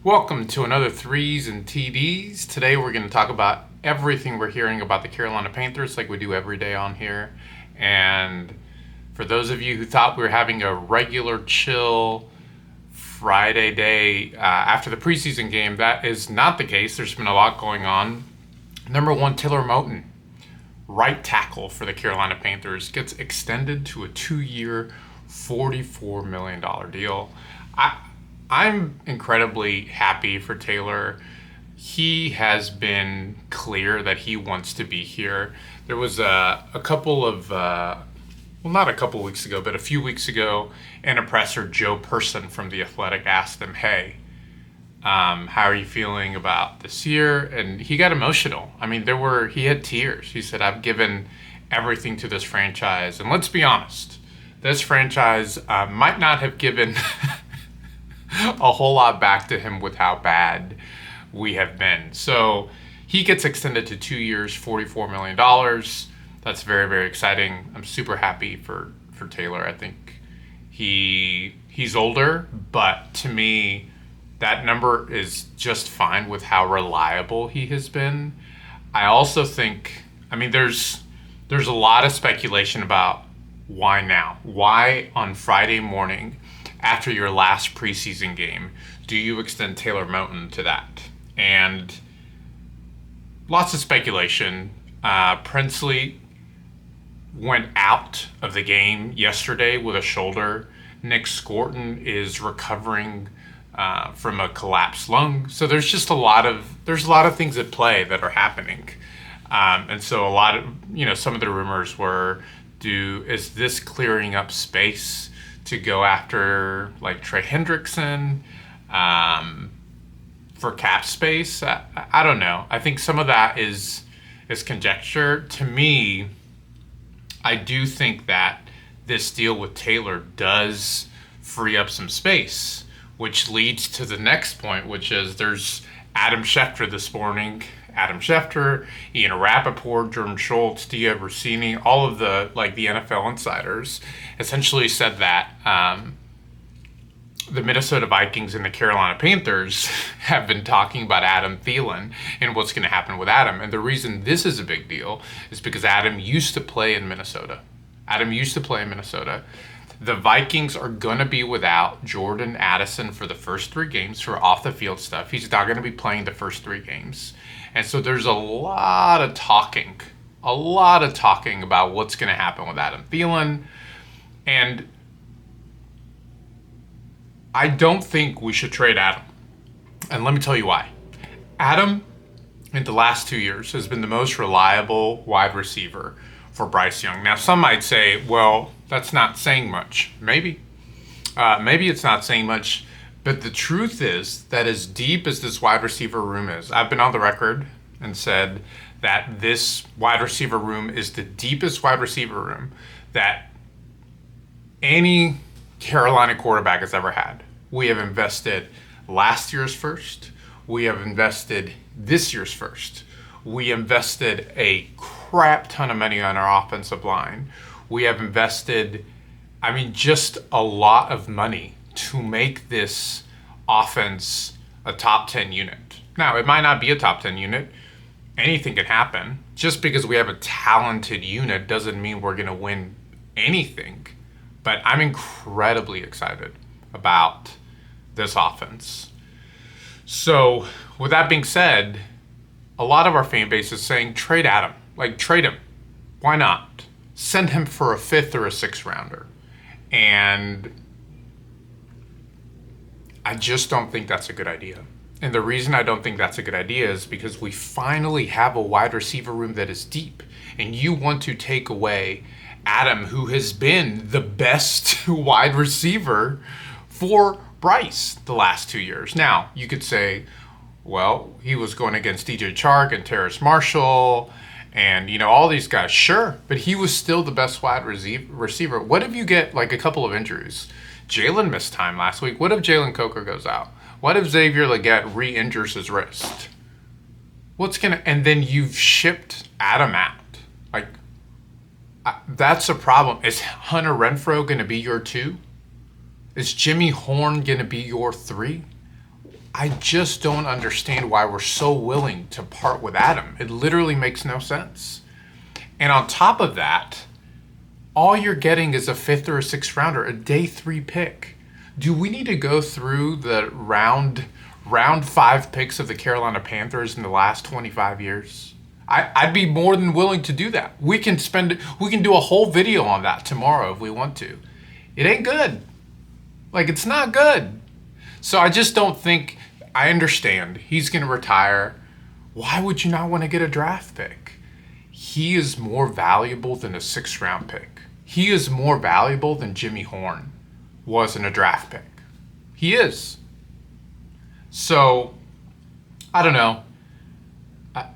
Welcome to another Threes and TDs. Today we're going to talk about everything we're hearing about the Carolina Panthers like we do every day on here. And for those of you who thought we were having a regular chill Friday day after the preseason game, that is not the case. There's been a lot going on. Number one, Taylor Moton, right tackle for the Carolina Panthers, gets extended to a 2-year, $44 million deal. I'm incredibly happy for Taylor. He has been clear that he wants to be here. There was a couple of, not a couple of weeks ago, but a few weeks ago, in a presser, Joe Person from The Athletic asked him, hey, how are you feeling about this year? And he got emotional. I mean, he had tears. He said, I've given everything to this franchise. And let's be honest, this franchise might not have given a whole lot back to him with how bad we have been. So he gets extended to 2 years, $44 million. That's very, very exciting. I'm super happy for Taylor. I think he's older, but to me, that number is just fine with how reliable he has been. I also think, there's a lot of speculation about why now? Why on Friday morning after your last preseason game do you extend Taylor Moton to that? And lots of speculation. Princely went out of the game yesterday with a shoulder. Nick Scorton is recovering from a collapsed lung. So there's just a lot of things at play that are happening. And so a lot of, some of the rumors were, is this clearing up space to go after like Trey Hendrickson for cap space? I don't know. I think some of that is conjecture. To me, I do think that this deal with Taylor does free up some space, which leads to the next point, which is there's Adam Schefter this morning. Adam Schefter, Ian Rappaport, Jordan Schultz, Dia Rossini, all of the NFL insiders essentially said that the Minnesota Vikings and the Carolina Panthers have been talking about Adam Thielen and what's going to happen with Adam. And the reason this is a big deal is because Adam used to play in Minnesota. The Vikings are going to be without Jordan Addison for the first 3 games for off-the-field stuff. He's not going to be playing the first 3 games. And so there's a lot of talking about what's going to happen with Adam Thielen. And I don't think we should trade Adam. And let me tell you why. Adam, in the last 2 years, has been the most reliable wide receiver for Bryce Young. Now, some might say, well, that's not saying much. Maybe it's not saying much. But the truth is that as deep as this wide receiver room is, I've been on the record and said that this wide receiver room is the deepest wide receiver room that any Carolina quarterback has ever had. We have invested last year's first. We have invested this year's first. We invested a crap ton of money on our offensive line. We have invested, just a lot of money to make this offense a top 10 unit. Now, it might not be a top 10 unit. Anything could happen. Just because we have a talented unit doesn't mean we're going to win anything. But I'm incredibly excited about this offense. So, with that being said, a lot of our fan base is saying, trade Adam. Trade him. Why not? Send him for a 5th or a 6th rounder. And I just don't think that's a good idea. And the reason I don't think that's a good idea is because we finally have a wide receiver room that is deep. And you want to take away Adam, who has been the best wide receiver for Bryce the last 2 years. Now, you could say, well, he was going against DJ Chark and Terrace Marshall and, all these guys. Sure, but he was still the best wide receiver. What if you get, a couple of injuries? Jalen missed time last week. What if Jalen Coker goes out? What if Xavier Legette re-injures his wrist? And then you've shipped Adam out. That's a problem. Is Hunter Renfrow going to be your 2? Is Jimmy Horn going to be your 3? I just don't understand why we're so willing to part with Adam. It literally makes no sense. And on top of that, all you're getting is a 5th or a 6th rounder, a day 3 pick. Do we need to go through the round 5 picks of the Carolina Panthers in the last 25 years? I'd be more than willing to do that. We can do a whole video on that tomorrow if we want to. It ain't good. Like, it's not good. So I just don't think, I understand he's going to retire. Why would you not want to get a draft pick? He is more valuable than a 6th round pick. He is more valuable than Jimmy Horn was in a draft pick. He is. So, I don't know.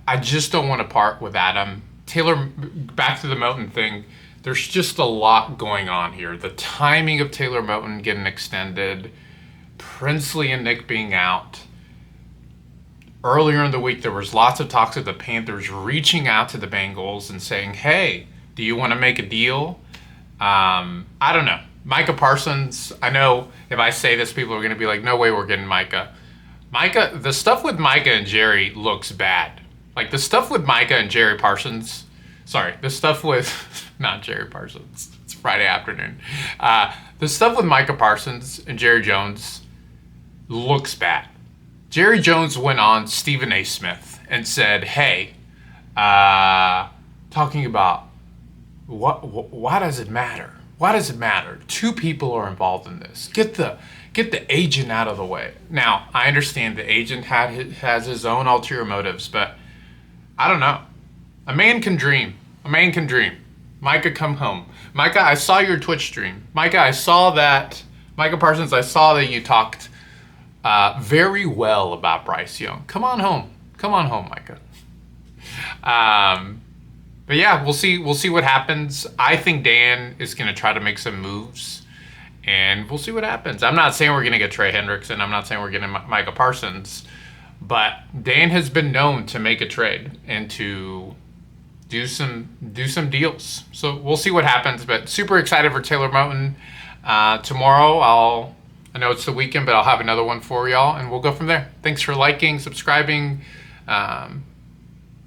I just don't want to part with Adam. Taylor, back to the Moton thing, there's just a lot going on here. The timing of Taylor Moton getting extended, Princely and Nick being out. Earlier in the week, there was lots of talks of the Panthers reaching out to the Bengals and saying, hey, do you want to make a deal? I don't know. Micah Parsons, I know if I say this, people are going to be like, no way we're getting Micah. The stuff with Micah and Jerry looks bad. Like, the stuff with Micah and Jerry Parsons, the stuff with, not Jerry Parsons, it's Friday afternoon. The stuff with Micah Parsons and Jerry Jones looks bad. Jerry Jones went on Stephen A. Smith and said, hey, talking about why does it matter? Why does it matter? 2 people are involved in this. Get the agent out of the way. Now, I understand the agent has his own ulterior motives, but I don't know. A man can dream. A man can dream. Micah, come home. Micah, I saw your Twitch stream. Micah, Micah Parsons, I saw that you talked very well about Bryce Young. Come on home. Come on home, Micah. But yeah, we'll see what happens. I think Dan is going to try to make some moves, and we'll see what happens. I'm not saying we're going to get Trey Hendrickson. I'm not saying we're getting Micah Parsons, but Dan has been known to make a trade and to do some deals. So we'll see what happens, but super excited for Taylor Moton. Tomorrow I know it's the weekend, but I'll have another one for y'all, and we'll go from there. Thanks for liking, subscribing,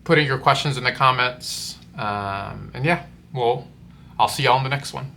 putting your questions in the comments. And yeah, I'll see y'all in the next one.